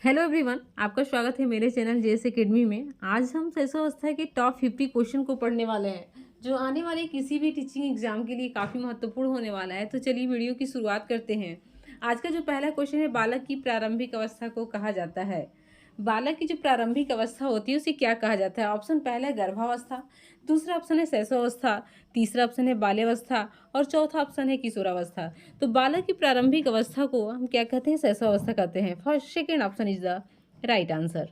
Hello everyone, आपका स्वागत है मेरे चैनल जेएस एकेडमी में। आज हम शैशवावस्था के टॉप 50 क्वेश्चन को पढ़ने वाले हैं जो आने वाले किसी भी टीचिंग एग्जाम के लिए काफ़ी महत्वपूर्ण होने वाला है। तो चलिए वीडियो की शुरुआत करते हैं। आज का जो पहला क्वेश्चन है, बालक की प्रारंभिक अवस्था को कहा जाता है। बालक की जो प्रारंभिक अवस्था होती है उसे क्या कहा जाता है? ऑप्शन पहला है गर्भावस्था, दूसरा ऑप्शन है शैशवावस्था, तीसरा ऑप्शन है बाल्यावस्था और चौथा ऑप्शन है किशोरावस्था। तो बालक की प्रारंभिक अवस्था को हम क्या कहते हैं? शैशवावस्था कहते हैं। First second option is the right answer.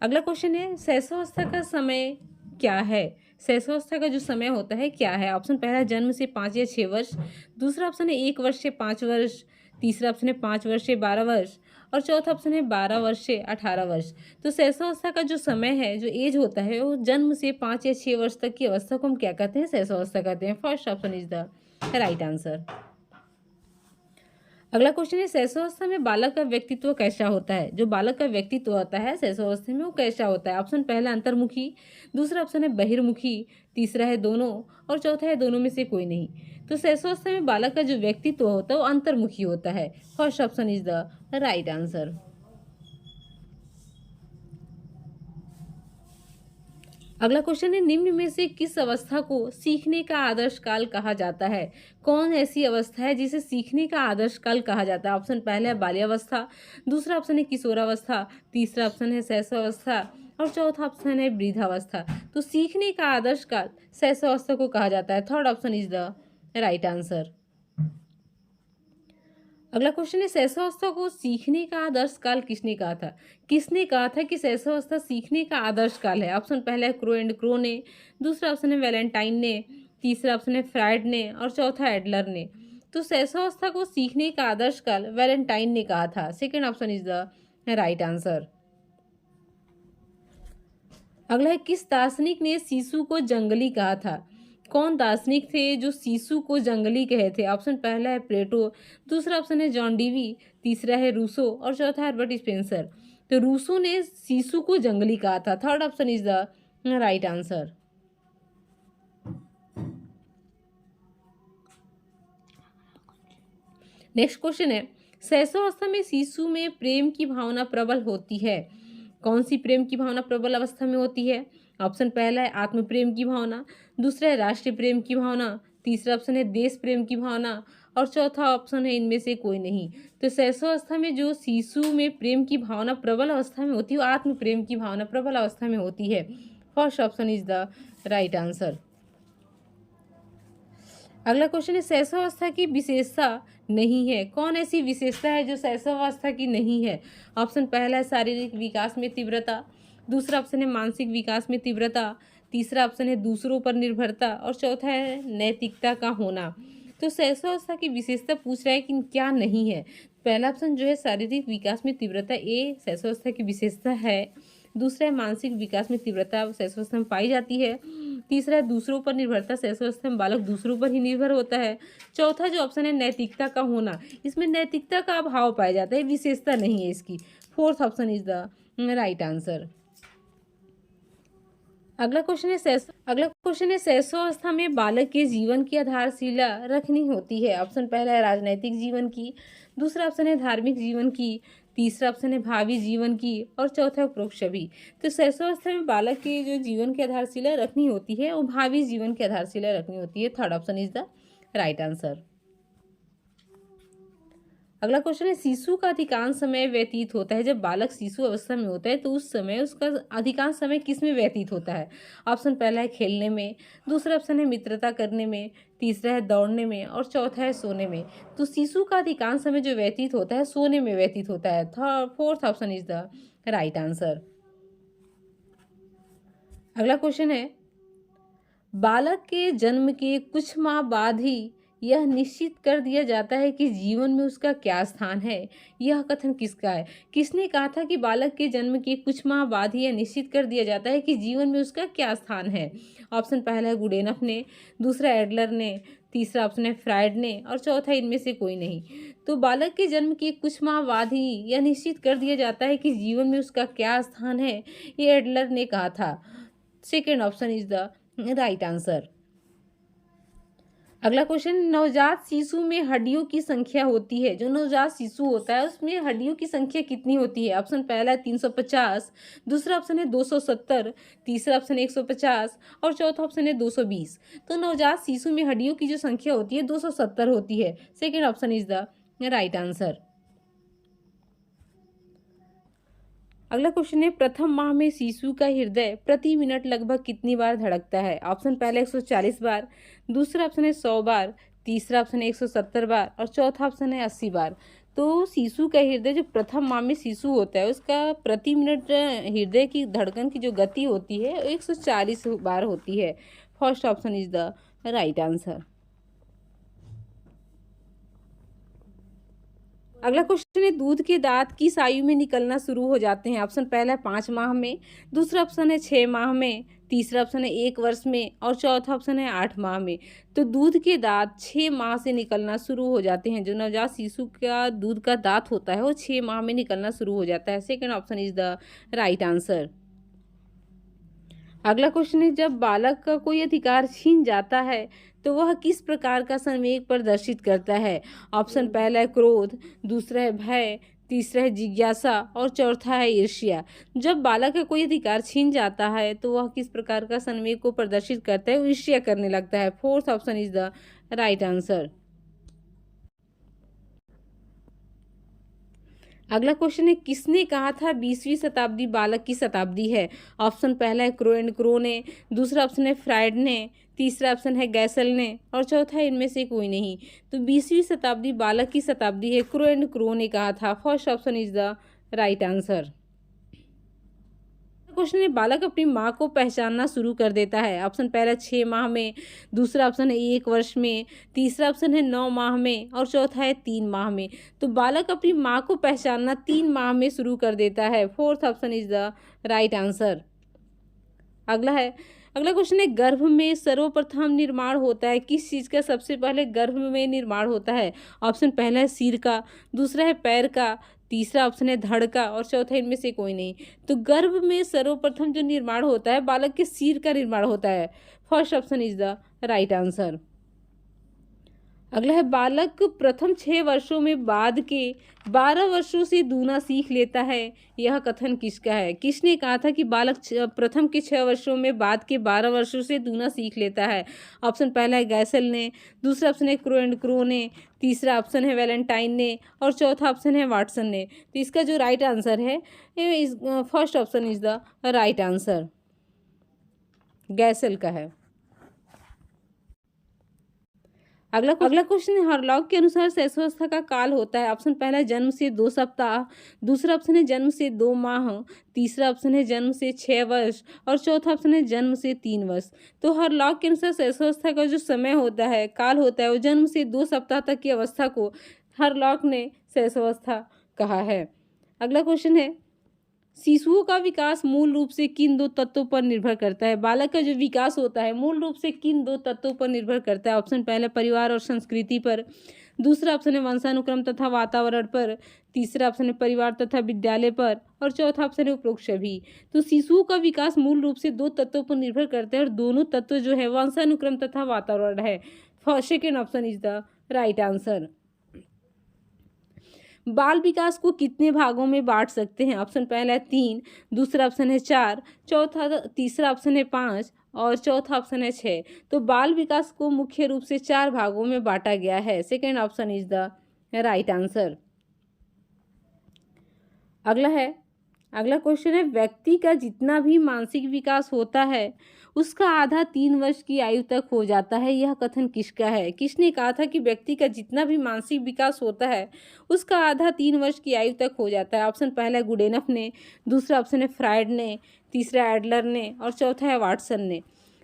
अगला क्वेश्चन है, शैशवावस्था का समय क्या है? शैशवावस्था का जो समय होता है क्या है? ऑप्शन पहला जन्म से 5 या 6 वर्ष, दूसरा ऑप्शन है 1 वर्ष से 5 वर्ष, तीसरा ऑप्शन है 5 वर्ष से 12 वर्ष और चौथा ऑप्शन है 12 वर्ष से 18 वर्ष। तो शैशवावस्था का जो समय है, जो एज होता है, वो जन्म से 5 या 6 वर्ष तक की अवस्था को हम क्या कहते हैं? शैशवावस्था कहते हैं। First option is the right answer. अगला क्वेश्चन है, शैशवावस्था में बालक का व्यक्तित्व कैसा होता है? जो बालक का व्यक्तित्व होता है शैशवावस्था में वो कैसा होता है? ऑप्शन पहला अंतर्मुखी, दूसरा ऑप्शन है बहिर्मुखी, तीसरा है दोनों और चौथा है दोनों में से कोई नहीं। तो शैशवावस्था में बालक का जो व्यक्तित्व होता है वो अंतर्मुखी होता है। First option is the right answer. अगला क्वेश्चन है, निम्न में से किस अवस्था को सीखने का आदर्श काल कहा जाता है? कौन ऐसी अवस्था है जिसे सीखने का आदर्श काल कहा जाता है? ऑप्शन पहला है बाल्यावस्था, दूसरा ऑप्शन है किशोरावस्था, तीसरा ऑप्शन है शैशवावस्था और चौथा ऑप्शन है वृद्धावस्था। तो सीखने का आदर्श काल शैशवावस्था को कहा जाता है। Third option is the right answer. अगला क्वेश्चन है, शैशवावस्था को सीखने का आदर्श काल किसने कहा था? किसने कहा था कि शैशवावस्था सीखने का आदर्श काल है? ऑप्शन पहला है क्रो एंड क्रो ने, दूसरा ऑप्शन है वैलेंटाइन ने, तीसरा ऑप्शन है फ्राइड ने और चौथा एडलर ने। तो शैशवावस्था को सीखने का आदर्श काल वैलेंटाइन ने कहा था। Second option is the right answer. अगला है, किस दार्शनिक ने शिशु को जंगली कहा था? कौन दार्शनिक थे जो शिशु को जंगली कहे थे? ऑप्शन पहला है प्लेटो, दूसरा ऑप्शन है जॉन डीवी, तीसरा है रूसो और चौथा है हर्बर्ट स्पेंसर। तो रूसो ने शिशु को जंगली कहा था। Third option is the right answer. Next question है, शैशवावस्था में शिशु में प्रेम की भावना प्रबल होती है। कौन सी प्रेम की भावना प्रबल अवस्था में होती है? ऑप्शन पहला है आत्म प्रेम की भावना, दूसरा है राष्ट्रीय प्रेम की भावना, तीसरा ऑप्शन है देश प्रेम की भावना और चौथा ऑप्शन है इनमें से कोई नहीं। तो शैशवावस्था में जो शिशु में प्रेम की भावना प्रबल अवस्था में होती है वो आत्म प्रेम की भावना प्रबल अवस्था में होती है। First option is the right answer. अगला क्वेश्चन है, शैशवावस्था की विशेषता नहीं है। कौन ऐसी विशेषता है जो शैशवावस्था की नहीं है? ऑप्शन पहला है शारीरिक विकास में तीव्रता, दूसरा ऑप्शन है मानसिक विकास में तीव्रता, तीसरा ऑप्शन है दूसरों पर निर्भरता और चौथा है नैतिकता का होना। तो शैशवावस्था की विशेषता पूछ रहा है कि क्या नहीं है। पहला ऑप्शन जो है शारीरिक विकास में तीव्रता, ए शैशवावस्था की विशेषता है। दूसरा है मानसिक विकास में तीव्रता शैशवावस्था में पाई जाती है। तीसरा है दूसरों पर निर्भरता, शैशवावस्था में बालक दूसरों पर ही निर्भर होता है। चौथा जो ऑप्शन है नैतिकता का होना, इसमें नैतिकता का अभाव पाया जाता है, विशेषता नहीं है इसकी। Fourth option is the right answer. अगला क्वेश्चन है, शैशवावस्था में बालक के जीवन की आधारशिला रखनी होती है। ऑप्शन पहला है राजनैतिक जीवन की, दूसरा ऑप्शन है धार्मिक जीवन की, तीसरा ऑप्शन है भावी जीवन की और चौथा उपरोक्त सभी। तो शैशवावस्था में बालक के जो जीवन की आधारशिला रखनी होती है वो भावी जीवन की आधारशिला रखनी होती है। Third option is the right answer. अगला क्वेश्चन है, शिशु का अधिकांश समय व्यतीत होता है, जब बालक शिशु अवस्था में होता है तो उस समय उसका अधिकांश समय किस में व्यतीत होता है? ऑप्शन पहला है खेलने में, दूसरा ऑप्शन है मित्रता करने में, तीसरा है दौड़ने में और चौथा है सोने में। तो शिशु का अधिकांश समय जो व्यतीत होता है सोने में व्यतीत होता है। Fourth option is the right answer. अगला क्वेश्चन है, बालक के जन्म के कुछ माह बाद ही यह निश्चित कर दिया जाता है कि जीवन में उसका क्या स्थान है। यह कथन किसका है? किसने कहा था कि बालक के जन्म के कुछ माह बाद ही यह निश्चित कर दिया जाता है कि जीवन में उसका क्या स्थान है? ऑप्शन पहला है गुडेनफ ने, दूसरा एडलर ने, तीसरा ऑप्शन है फ्राइड ने और चौथा इनमें से कोई नहीं। तो बालक के जन्म के कुछ माह बाद ही यह निश्चित कर दिया जाता है कि जीवन में उसका क्या स्थान है, ये एडलर ने कहा था। Second option is the right answer. अगला क्वेश्चन, नवजात शिशु में हड्डियों की संख्या होती है, जो नवजात शिशु होता है उसमें हड्डियों की संख्या कितनी होती है? ऑप्शन पहला है 350, दूसरा ऑप्शन है 270, तीसरा ऑप्शन है 150 और चौथा ऑप्शन है 220। तो नवजात शिशु में हड्डियों की जो संख्या होती है 270 होती है। Second option is the right answer. अगला क्वेश्चन है, प्रथम माह में शिशु का हृदय प्रति मिनट लगभग कितनी बार धड़कता है? ऑप्शन पहला 140 बार, दूसरा ऑप्शन है 100 बार, तीसरा ऑप्शन है 170 बार और चौथा ऑप्शन है 80 बार। तो शिशु का हृदय, जो प्रथम माह में शिशु होता है उसका प्रति मिनट हृदय की धड़कन की जो गति होती है 140 बार होती है। First option is the right answer. अगला क्वेश्चन है, दूध के दांत किस आयु में निकलना शुरू हो जाते हैं? ऑप्शन पहला है 5 माह में, दूसरा ऑप्शन है 6 माह में, तीसरा ऑप्शन है 1 वर्ष में और चौथा ऑप्शन है 8 माह में। तो दूध के दांत 6 माह से निकलना शुरू हो जाते हैं। जो नवजात शिशु का दूध का दांत होता है वो 6 माह में निकलना शुरू हो जाता है। Second option is the right answer. अगला क्वेश्चन है, जब बालक का कोई अधिकार छीन जाता है तो वह किस प्रकार का संवेग प्रदर्शित करता है? ऑप्शन पहला है क्रोध, दूसरा है भय, तीसरा है जिज्ञासा और चौथा है ईर्ष्या। जब बालक का कोई अधिकार छीन जाता है तो वह किस प्रकार का संवेग को प्रदर्शित करता है? वो ईर्ष्या करने लगता है। Fourth option is the right answer. अगला क्वेश्चन है, किसने कहा था 20वीं शताब्दी बालक की शताब्दी है? ऑप्शन पहला है क्रो एंड क्रो ने, दूसरा ऑप्शन है फ्राइड ने, तीसरा ऑप्शन है गैसल ने और चौथा इनमें से कोई नहीं। तो 20वीं शताब्दी बालक की शताब्दी है, क्रो एंड क्रो ने कहा था। First option is the right answer. Question है, बालक अपनी माँ को पहचानना शुरू कर देता है। ऑप्शन पहला 6 माह में, दूसरा ऑप्शन है 1 वर्ष में, तीसरा ऑप्शन है 9 माह में और चौथा है 3 माह में। तो बालक अपनी माँ को पहचानना 3 माह में शुरू कर देता है। Fourth option is the right answer. अगला क्वेश्चन है, गर्भ में सर्वप्रथम निर्माण होता है किस चीज़ का? सबसे पहले गर्भ में निर्माण होता है। ऑप्शन पहला है सिर का, दूसरा है पैर का, तीसरा ऑप्शन है धड़ का और चौथा इनमें से कोई नहीं। तो गर्भ में सर्वप्रथम जो निर्माण होता है बालक के सिर का निर्माण होता है। First option is the right answer. अगला है, बालक प्रथम 6 वर्षों में बाद के 12 वर्षों से दूना सीख लेता है। यह कथन किसका है? किसने कहा था कि बालक प्रथम के 6 वर्षों में बाद के 12 वर्षों से दूना सीख लेता है? ऑप्शन पहला है गैसल ने, दूसरा ऑप्शन है क्रो एंड क्रो ने, तीसरा ऑप्शन है वैलेंटाइन ने और चौथा ऑप्शन है वाटसन ने। तो इसका जो राइट आंसर है first option is the right answer, गैसल का है। अगला क्वेश्चन है, हरलॉग के अनुसार शैशवावस्था का काल होता है। ऑप्शन पहला है जन्म से 2 सप्ताह, दूसरा ऑप्शन है जन्म से 2 माह, तीसरा ऑप्शन है जन्म से 6 वर्ष और चौथा ऑप्शन है जन्म से 3 वर्ष। तो हरलॉग के अनुसार शैशवावस्था का जो समय होता है, काल होता है, वो जन्म से 2 सप्ताह तक की अवस्था को हरलॉग ने शैशवावस्था कहा है। अगला क्वेश्चन है, शिशुओं का विकास मूल रूप से किन 2 तत्वों पर निर्भर करता है? बालक का जो विकास होता है मूल रूप से किन 2 तत्वों पर निर्भर करता है? ऑप्शन पहले परिवार और संस्कृति पर, दूसरा ऑप्शन है वंशानुक्रम तथा वातावरण पर, तीसरा ऑप्शन है परिवार तथा विद्यालय पर और चौथा ऑप्शन है उपरोक्त सभी। तो शिशुओं का विकास मूल रूप से 2 तत्वों पर निर्भर करते हैं और दोनों तत्व जो है वंशानुक्रम तथा वातावरण है। Second option is the right answer. बाल विकास को कितने भागों में बांट सकते हैं? ऑप्शन पहला है 3, दूसरा ऑप्शन है 4, तीसरा ऑप्शन है 5 और चौथा ऑप्शन है 6। तो बाल विकास को मुख्य रूप से 4 भागों में बांटा गया है। Second option is the right answer. अगला क्वेश्चन है, व्यक्ति का जितना भी मानसिक विकास होता है उसका आधा 3 वर्ष की आयु तक हो जाता है। यह कथन किसका है? किसने कहा था कि व्यक्ति का जितना भी मानसिक विकास होता है उसका आधा 3 वर्ष की आयु तक हो जाता है? ऑप्शन पहला है गुडेनफ ने, दूसरा ऑप्शन है फ्राइड ने, तीसरा एडलर ने और चौथा है वाटसन ने।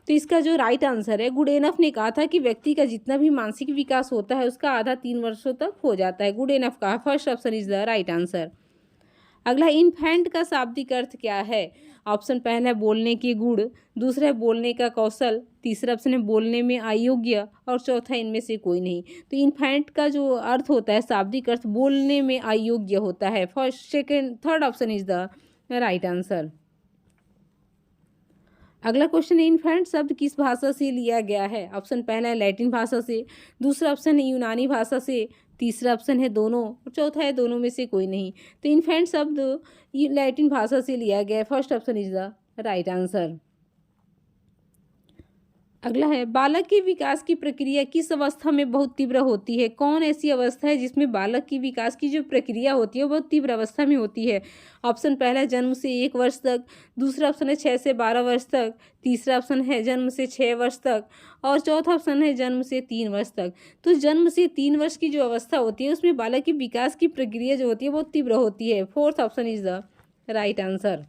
तो इसका जो राइट आंसर है, गुडेनफ ने कहा था कि व्यक्ति का जितना भी मानसिक विकास होता है उसका आधा 3 वर्षों तक हो जाता है। गुडेनफ का first option is the right answer. अगला, इन्फेंट का शाब्दिक अर्थ क्या है? ऑप्शन पहला है बोलने के गुण, दूसरा है बोलने का कौशल, तीसरा ऑप्शन है बोलने में अयोग्य और चौथा इनमें से कोई नहीं। तो इन्फेंट का जो अर्थ होता है, शाब्दिक अर्थ बोलने में अयोग्य होता है। Third option is the right answer. अगला क्वेश्चन है इन्फेंट शब्द किस भाषा से लिया गया है? ऑप्शन पहला है लैटिन भाषा से, दूसरा ऑप्शन है यूनानी भाषा से, तीसरा ऑप्शन है दोनों और चौथा है दोनों में से कोई नहीं। तो इन्फेंट शब्द लैटिन भाषा से लिया गया है। First option is the right answer. अगला है बालक के विकास की प्रक्रिया किस अवस्था में बहुत तीव्र होती है? कौन ऐसी अवस्था है जिसमें बालक की विकास की जो प्रक्रिया होती है वो बहुत तीव्र अवस्था में होती है? ऑप्शन पहला है जन्म से 1 वर्ष तक, दूसरा ऑप्शन है 6 से 12 वर्ष तक, तीसरा ऑप्शन है जन्म से 6 वर्ष तक और चौथा ऑप्शन है जन्म से 3 वर्ष तक। तो जन्म से 3 वर्ष की जो अवस्था होती है उसमें बालक की विकास की प्रक्रिया जो होती है बहुत तीव्र होती है। Fourth option is the right answer.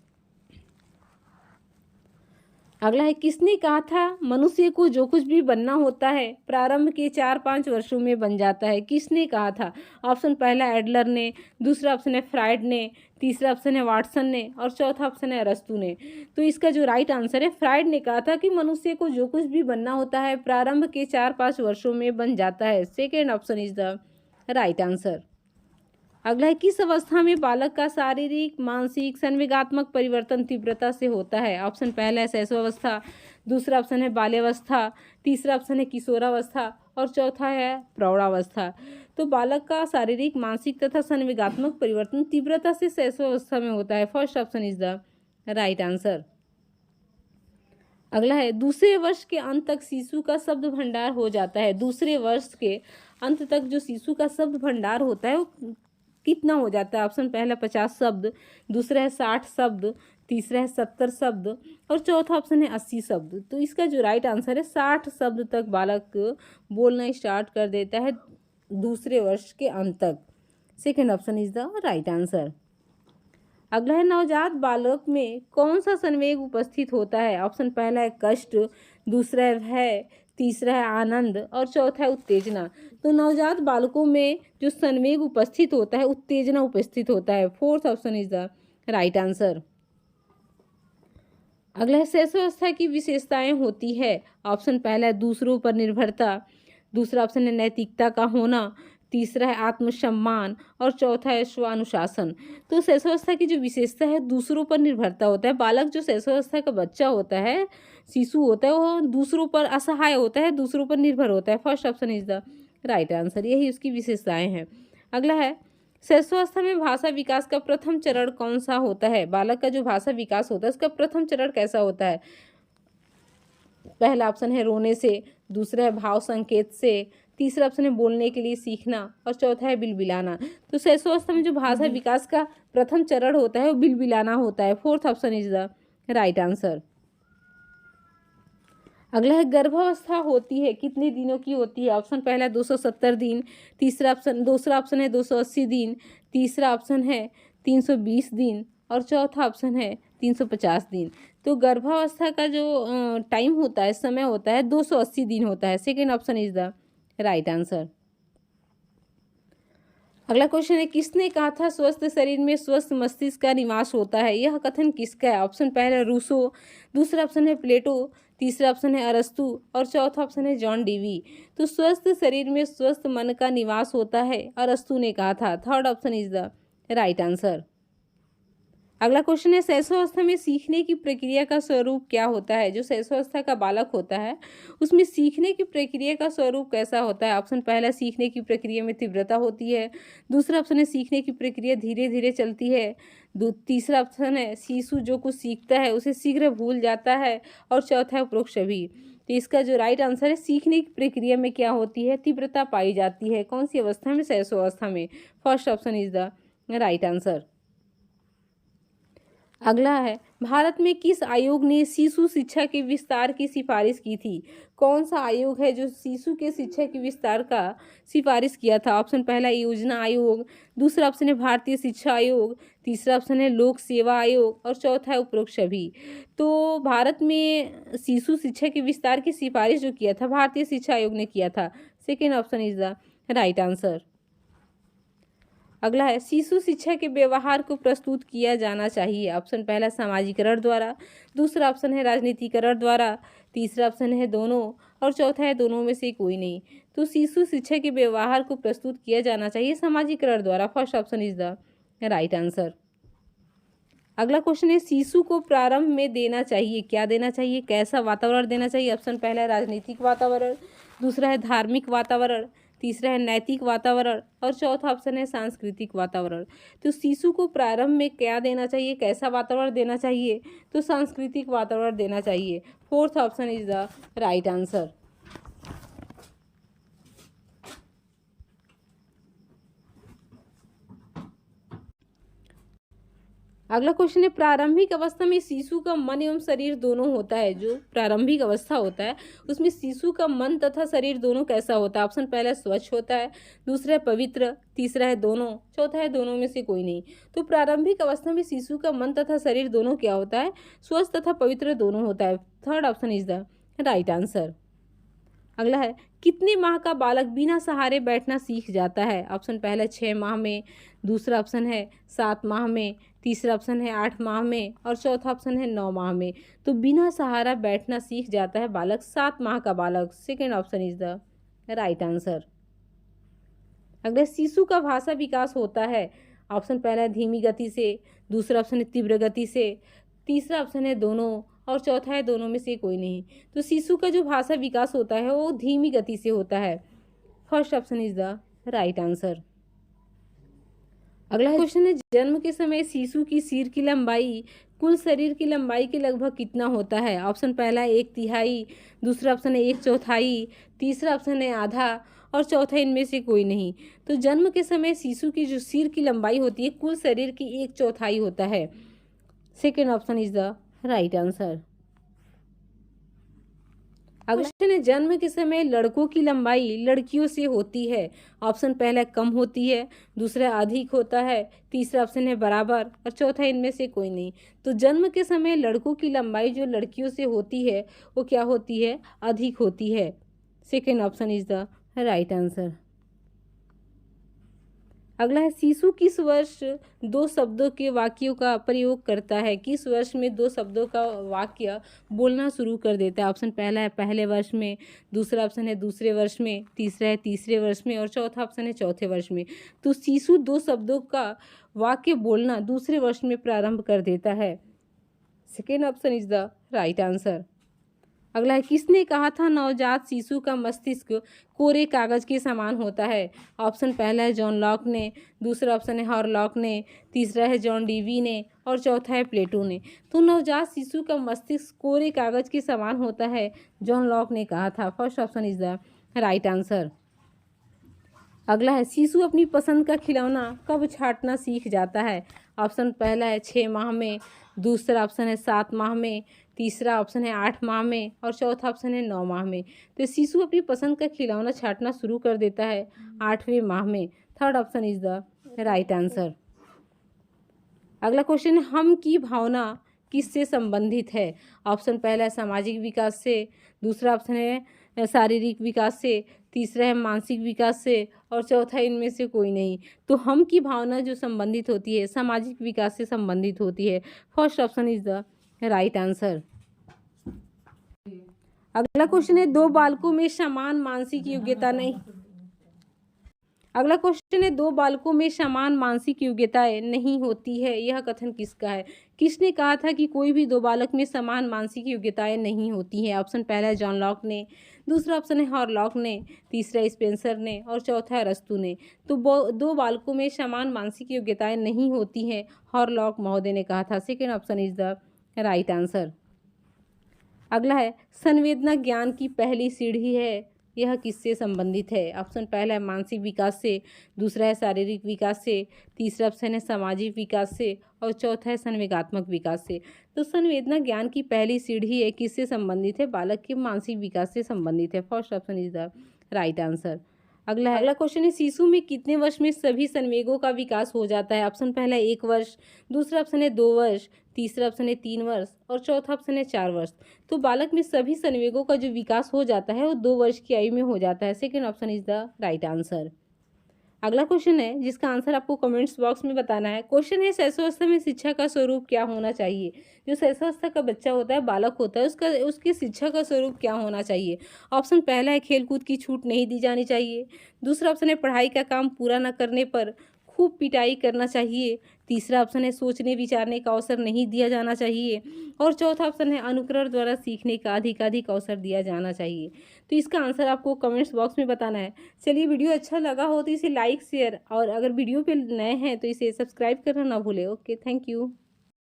अगला है किसने कहा था मनुष्य को जो कुछ भी बनना होता है प्रारंभ के 4-5 वर्षों में बन जाता है? किसने कहा था? ऑप्शन पहला एडलर ने, दूसरा ऑप्शन है फ्राइड ने, तीसरा ऑप्शन है वाटसन ने और चौथा ऑप्शन है अरस्तू ने। तो इसका जो राइट आंसर है फ्राइड ने कहा था कि मनुष्य को जो कुछ भी बनना होता है प्रारंभ के 4-5 वर्षों में बन जाता है। Second option is the right answer. अगला है किस अवस्था में बालक का शारीरिक मानसिक संवेगात्मक परिवर्तन तीव्रता से होता है? ऑप्शन पहला है शैशवावस्था, दूसरा ऑप्शन है बाल्यावस्था, तीसरा ऑप्शन है किशोरावस्था और चौथा है प्रौढ़ावस्था। तो बालक का शारीरिक मानसिक तथा संवेगात्मक परिवर्तन तीव्रता से शैशवावस्था में होता है। First option is the right answer. अगला है दूसरे वर्ष के अंत तक शिशु का शब्द भंडार हो जाता है। दूसरे वर्ष के अंत तक जो शिशु का शब्द भंडार होता है वो कितना हो जाता है? ऑप्शन पहला 50 शब्द, दूसरा है 60 शब्द, तीसरा है 70 शब्द और चौथा ऑप्शन है 80 शब्द। तो इसका जो राइट आंसर है 60 शब्द तक बालक बोलना स्टार्ट कर देता है दूसरे वर्ष के अंत तक। Second option is the right answer. अगला है नवजात बालक में कौन सा संवेग उपस्थित होता है? ऑप्शन पहला है कष्ट, दूसरा है भय, तीसरा है आनंद और चौथा है उत्तेजना। तो नवजात बालकों में जो संवेग उपस्थित होता है उत्तेजना उपस्थित होता है। Fourth option is the right answer. अगला है शैशवावस्था की विशेषताएं होती है। ऑप्शन पहला है दूसरों पर निर्भरता, दूसरा ऑप्शन है नैतिकता का होना, तीसरा है आत्मसम्मान और चौथा है स्वानुशासन। तो शैशवावस्था की जो विशेषता है दूसरों पर निर्भरता होता है। बालक जो शैशवावस्था का बच्चा होता है, शिशु होता है, वो दूसरों पर असहाय होता है, दूसरों पर निर्भर होता है। First option is the right answer. यही उसकी विशेषताएं हैं। अगला है शैशवावस्था में भाषा विकास का प्रथम चरण कौन सा होता है? बालक का जो भाषा विकास होता है उसका प्रथम चरण कैसा होता है? पहला ऑप्शन है रोने से, दूसरा है भाव संकेत से, तीसरा ऑप्शन है बोलने के लिए सीखना और चौथा है बिलबिलाना। तो शैशवावस्था में जो भाषा विकास का प्रथम चरण होता है वो बिलबिलाना होता है। Fourth option is the right answer. अगला है गर्भावस्था होती है कितने दिनों की होती है? ऑप्शन पहला 270 दिन, दूसरा ऑप्शन है 280 दिन, तीसरा ऑप्शन है 320 दिन और चौथा ऑप्शन है 350 दिन। तो गर्भावस्था का जो टाइम होता है, समय होता है 280 दिन होता है। Second option is the right answer. अगला क्वेश्चन है किसने कहा था स्वस्थ शरीर में स्वस्थ मस्तिष्क का निवास होता है? यह कथन किसका है? ऑप्शन पहला रूसो, दूसरा ऑप्शन है प्लेटो, तीसरा ऑप्शन है अरस्तु और चौथा ऑप्शन है जॉन डीवी। तो स्वस्थ शरीर में स्वस्थ मन का निवास होता है अरस्तु ने कहा था। Third option is the right answer. अगला क्वेश्चन है शैशवावस्था में सीखने की प्रक्रिया का स्वरूप क्या होता है? जो शैशवावस्था का बालक होता है उसमें सीखने की प्रक्रिया का स्वरूप कैसा होता है? ऑप्शन पहला सीखने की प्रक्रिया में तीव्रता होती है, दूसरा ऑप्शन है सीखने की प्रक्रिया धीरे धीरे चलती है, तीसरा ऑप्शन है शिशु जो कुछ सीखता है उसे शीघ्र भूल जाता है और चौथा है उपरोक्त सभी। तो इसका जो राइट आंसर है सीखने की प्रक्रिया में क्या होती है? तीव्रता पाई जाती है। कौन सी अवस्था में? शैशवावस्था में। First option is the right answer. अगला है भारत में किस आयोग ने शिशु शिक्षा के विस्तार की सिफारिश की थी? कौन सा आयोग है जो शिशु के शिक्षा के विस्तार का सिफारिश किया था? ऑप्शन पहला योजना आयोग, दूसरा ऑप्शन है भारतीय शिक्षा आयोग, तीसरा ऑप्शन है लोक सेवा आयोग और चौथा है उपरोक्त सभी। तो भारत में शिशु शिक्षा के विस्तार की सिफारिश जो किया था भारतीय शिक्षा आयोग ने किया था। Second option is the right answer. अगला है शिशु शिक्षा के व्यवहार को प्रस्तुत किया जाना चाहिए। ऑप्शन पहला सामाजिकरण द्वारा, दूसरा ऑप्शन है राजनीतिकरण द्वारा, तीसरा ऑप्शन है दोनों और चौथा है दोनों में से कोई नहीं। तो शिशु शिक्षा के व्यवहार को प्रस्तुत किया जाना चाहिए सामाजिकरण द्वारा। First option is the right answer. अगला क्वेश्चन है शिशु को प्रारंभ में देना चाहिए, क्या देना चाहिए, कैसा वातावरण देना चाहिए। ऑप्शन पहला है राजनीतिक वातावरण, दूसरा है धार्मिक वातावरण, तीसरा है नैतिक वातावरण और चौथा ऑप्शन है सांस्कृतिक वातावरण। तो शिशु को प्रारंभ में क्या देना चाहिए, कैसा वातावरण देना चाहिए, तो सांस्कृतिक वातावरण देना चाहिए। Fourth option is the right answer. अगला क्वेश्चन है प्रारंभिक अवस्था में शिशु का मन एवं शरीर दोनों होता है। जो प्रारंभिक अवस्था होता है उसमें शिशु का मन तथा शरीर दोनों कैसा होता है। ऑप्शन पहला है स्वच्छ होता है, दूसरा है पवित्र, तीसरा है दोनों, चौथा है दोनों में से कोई नहीं। तो प्रारंभिक अवस्था में शिशु का मन तथा शरीर दोनों क्या होता है, स्वच्छ तथा पवित्र दोनों होता है। Third option is the right answer. अगला है कितने माह का बालक बिना सहारे बैठना सीख जाता है। ऑप्शन पहला 6 माह में, दूसरा ऑप्शन है 7 माह में, तीसरा ऑप्शन है 8 माह में और चौथा ऑप्शन है 9 माह में। तो बिना सहारा बैठना सीख जाता है बालक 7 माह का बालक। Second option is the right answer. अगला शिशु का भाषा विकास होता है। ऑप्शन पहला है धीमी गति से, दूसरा ऑप्शन है तीव्र गति से, तीसरा ऑप्शन है दोनों और चौथा है दोनों में से कोई नहीं। तो शिशु का जो भाषा विकास होता है वो धीमी गति से होता है। First option is the right answer. अगला क्वेश्चन है जन्म के समय शिशु की सिर की लंबाई कुल शरीर की लंबाई के लगभग कितना होता है। ऑप्शन पहला है 1/3, दूसरा ऑप्शन है 1/4, तीसरा ऑप्शन है आधा और चौथा इनमें से कोई नहीं। तो जन्म के समय शिशु की जो सिर की लंबाई होती है कुल शरीर की 1/4 होता है। Second option is the right answer. अगला क्वेश्चन है जन्म के समय लड़कों की लंबाई लड़कियों से होती है। ऑप्शन पहला कम होती है, दूसरा अधिक होता है, तीसरा ऑप्शन है बराबर और चौथा इनमें से कोई नहीं। तो जन्म के समय लड़कों की लंबाई जो लड़कियों से होती है वो क्या होती है, अधिक होती है। Second option is the right answer. अगला है शिशु किस वर्ष 2 शब्दों के वाक्यों का प्रयोग करता है। किस वर्ष में 2 शब्दों का वाक्य बोलना शुरू कर देता है। ऑप्शन पहला है पहले वर्ष में, दूसरा ऑप्शन है दूसरे वर्ष में, तीसरा है तीसरे वर्ष में और चौथा ऑप्शन है चौथे वर्ष में। तो शिशु 2 शब्दों का वाक्य बोलना दूसरे वर्ष में प्रारंभ कर देता है। Second option is the right answer. अगला है किसने कहा था नवजात शिशु का मस्तिष्क कोरे कागज के समान होता है। ऑप्शन पहला है जॉन लॉक ने, दूसरा ऑप्शन है हॉरलॉक ने, तीसरा है जॉन डीवी ने और चौथा है प्लेटो ने। तो नवजात शिशु का मस्तिष्क कोरे कागज के समान होता है, जॉन लॉक ने कहा था। First option is the right answer. अगला है शिशु अपनी पसंद का खिलौना कब छांटना सीख जाता है। ऑप्शन पहला है 6 माह में, दूसरा ऑप्शन है 7 माह में, तीसरा ऑप्शन है 8 माह में और चौथा ऑप्शन है 9 माह में। तो शिशु अपनी पसंद का खिलौना छांटना शुरू कर देता है 8वें माह में। Third option is the right answer. अगला क्वेश्चन है हम की भावना किससे संबंधित है। ऑप्शन पहला है सामाजिक विकास से, दूसरा ऑप्शन है शारीरिक विकास से, तीसरा है मानसिक विकास से और चौथा इनमें से कोई नहीं। तो हम की भावना जो संबंधित होती है सामाजिक विकास से संबंधित होती है। First option is the right answer. अगला क्वेश्चन है 2 बालकों में समान मानसिक योग्यता नहीं। अगला क्वेश्चन है 2 बालकों में समान मानसिक योग्यताएं नहीं होती है, यह कथन किसका है। किसने कहा था कि कोई भी 2 बालक में समान मानसिक योग्यताएं नहीं होती हैं। ऑप्शन पहला है जॉन लॉक ने, दूसरा ऑप्शन है हॉरलॉक ने, तीसरा स्पेंसर ने और चौथा है अरस्तू ने। तो 2 बालकों में समान मानसिक योग्यताएं नहीं होती हैं, हॉरलॉक महोदय ने कहा था। Second option is the right answer. अगला है संवेदना ज्ञान की पहली सीढ़ी है, यह किससे संबंधित है। ऑप्शन पहला है मानसिक विकास से, दूसरा है शारीरिक विकास से, तीसरा ऑप्शन है सामाजिक विकास से और चौथा है संवेगात्मक विकास से। तो संवेदना ज्ञान की पहली सीढ़ी है किससे संबंधित है, बालक के मानसिक विकास से संबंधित है। First option is the right answer. अगला क्वेश्चन है शिशु में कितने वर्ष में सभी संवेगों का विकास हो जाता है। ऑप्शन पहला है 1 वर्ष, दूसरा ऑप्शन है 2 वर्ष, तीसरा ऑप्शन है 3 वर्ष और चौथा ऑप्शन है 4 वर्ष। तो बालक में सभी संवेगों का जो विकास हो जाता है वो 2 वर्ष की आयु में हो जाता है। Second option is the right answer. अगला क्वेश्चन है जिसका आंसर आपको कमेंट्स बॉक्स में बताना है। क्वेश्चन है शैशवावस्था में शिक्षा का स्वरूप क्या होना चाहिए। जो शैशवावस्था का बच्चा होता है, बालक होता है, उसकी शिक्षा का स्वरूप क्या होना चाहिए। ऑप्शन पहला है खेलकूद की छूट नहीं दी जानी चाहिए, दूसरा ऑप्शन है पढ़ाई का काम पूरा न करने पर खूब पिटाई करना चाहिए। तीसरा ऑप्शन है सोचने विचारने का अवसर नहीं दिया जाना चाहिए। और चौथा ऑप्शन है अनुकरण द्वारा सीखने का अधिकाधिक अवसर दिया जाना चाहिए। तो इसका आंसर आपको कमेंट्स बॉक्स में बताना है। चलिए, वीडियो अच्छा लगा हो तो इसे लाइक शेयर और अगर वीडियो पे नए हैं तो इसे सब्सक्राइब करना ना भूलें। Okay, thank you.